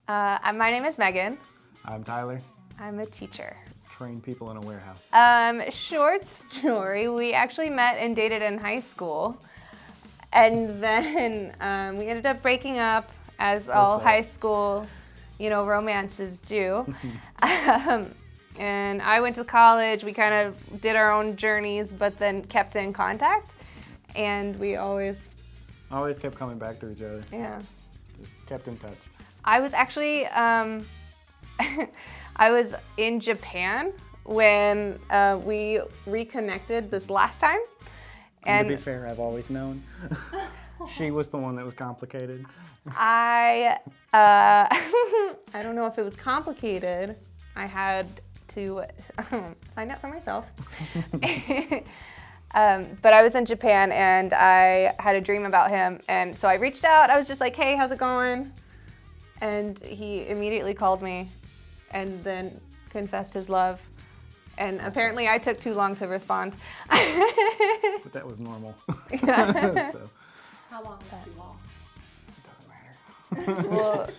My name is Megan. I'm Tyler. I'm a teacher. Train people in a warehouse. Short story, we actually met and dated in high school. And then we ended up breaking up, as all high school, romances do. And I went to college. We kind of did our own journeys, but then kept in contact. And we always kept coming back to each other. Yeah. Just kept in touch. I was actually, I was in Japan when we reconnected this last time. And to be fair, I've always known. She was the one that was complicated. I don't know if it was complicated. I had to find out for myself. But I was in Japan and I had a dream about him. And so I reached out. I was just like, hey, how's it going? And he immediately called me and then confessed his love. And apparently I took too long to respond. But that was normal. Yeah. So. How long was too long? It doesn't matter. Well,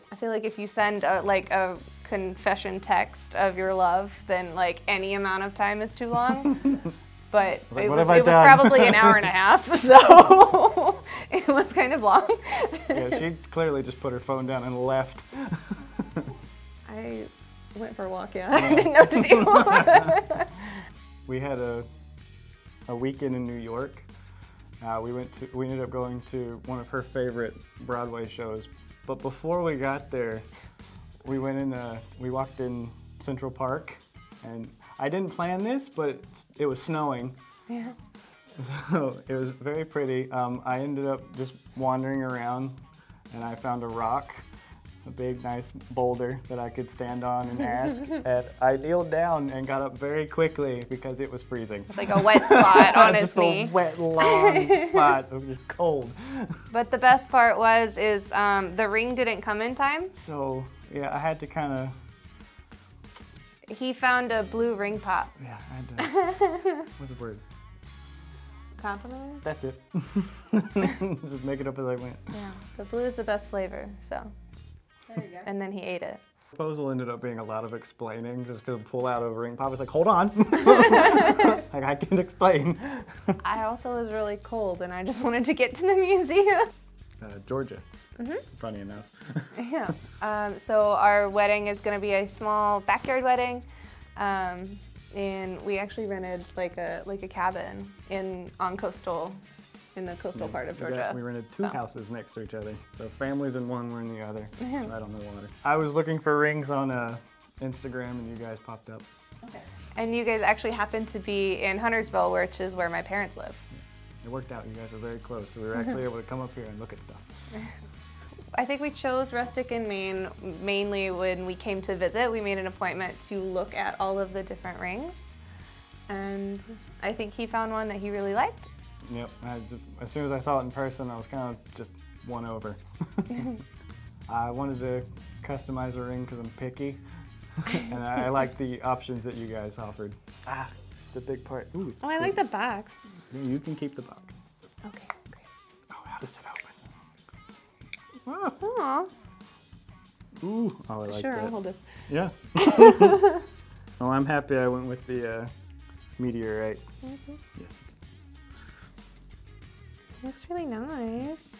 I feel like if you send a confession text of your love, then any amount of time is too long. But it was probably an hour and a half, so it was kind of long. Yeah, she clearly just put her phone down and left. I went for a walk, yeah. I didn't know what to do. We had a weekend in New York. We ended up going to one of her favorite Broadway shows. But before we got there, we walked in Central Park, and I didn't plan this, but it was snowing. Yeah. So it was very pretty. I ended up just wandering around, and I found a rock, a big, nice boulder that I could stand on and ask. And I kneeled down and got up very quickly because it was freezing. It's like a wet spot on his just knee. a wet, long spot. It was just cold. But the best part is the ring didn't come in time. So yeah, I had to kind of. He found a blue ring pop. Yeah, I had to. What's the word? Compliment? That's it. Just make it up as I went. Yeah, the blue is the best flavor, so. There you go. And then he ate it. The proposal ended up being a lot of explaining, just because pull out a ring pop. I was like, hold on. I can explain. I also was really cold and I just wanted to get to the museum. Georgia, funny enough. Yeah. So our wedding is going to be a small backyard wedding. And we actually rented like a cabin in the coastal part of Georgia. We rented two houses next to each other. So families in one, we're in the other, right on the water. I was looking for rings on Instagram and you guys popped up. Okay. And you guys actually happened to be in Huntersville, which is where my parents live. It worked out. You guys were very close. So we were actually able to come up here and look at stuff. I think we chose Rustic and Main mainly when we came to visit. We made an appointment to look at all of the different rings. And I think he found one that he really liked. Yep. As soon as I saw it in person, I was kind of just won over. I wanted to customize a ring because I'm picky. And I like the options that you guys offered. The big part. Ooh, it's I like the box. You can keep the box. Okay, great. Oh, how does it open? Aw. Ooh, I like Sure, that. I'll hold this. Yeah. Well, I'm happy I went with the Meteorite. Yes, you can see. Looks really nice.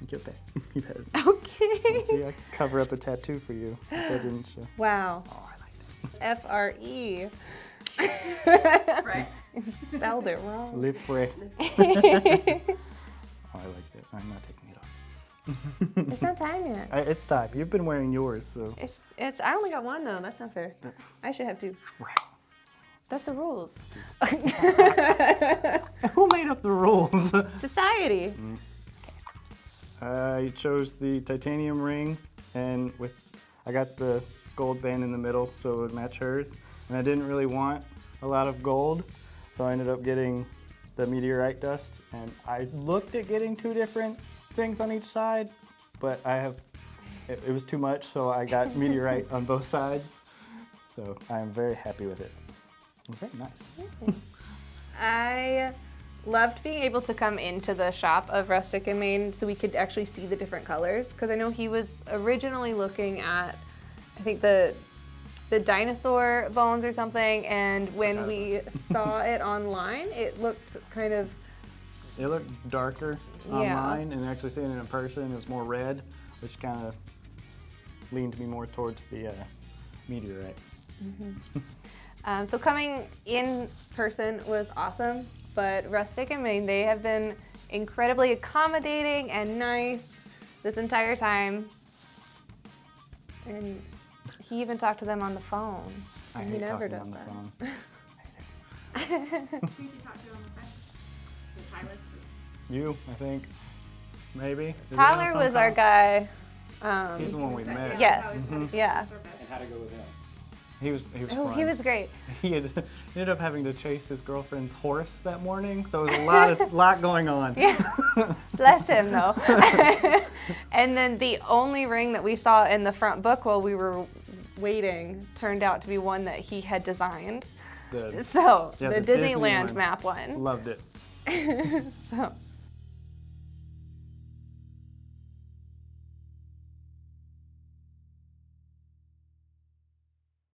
Get that. You had it. Okay. See, I could cover up a tattoo for you if I didn't show. Wow. Oh, I like that. F-R-E. Right. You spelled it wrong. Live free. Oh, I like that. I'm not taking it off. It's not time yet. It's time. You've been wearing yours, so. It's. I only got one though. That's not fair. I should have two. Right. That's the rules. Who made up the rules? Society. I chose the titanium ring, and I got the gold band in the middle, so it would match hers. And I didn't really want a lot of gold, so I ended up getting the meteorite dust. And I looked at getting two different things on each side, but it was too much, so I got meteorite on both sides. So I am very happy with it. Very nice. I loved being able to come into the shop of Rustic and Main so we could actually see the different colors. Because I know he was originally looking at, I think the dinosaur bones or something, and when we saw it online, it looked kind of... It looked darker Yeah. online, and actually seeing it in person, it was more red, which kind of leaned me more towards the Meteorite. So coming in person was awesome, but Rustic and Main, they have been incredibly accommodating and nice this entire time. And he even talked to them on the phone. I and hate he never talking does on the that. phone. Who did you talk to on the phone? The pilot? You, I think, maybe. Is it on Tyler the phone was our call? guy. He's the one we met. Yes. Mhm. Yeah. And how'd it go with him? He was Oh, fun. he was great. He had ended up having to chase his girlfriend's horse that morning, so it was a lot going on. Yeah. Bless him, though. And then the only ring that we saw in the front book while we were waiting turned out to be one that he had designed. The- So Yeah, the the Disney Disneyland one. map one. Loved it. So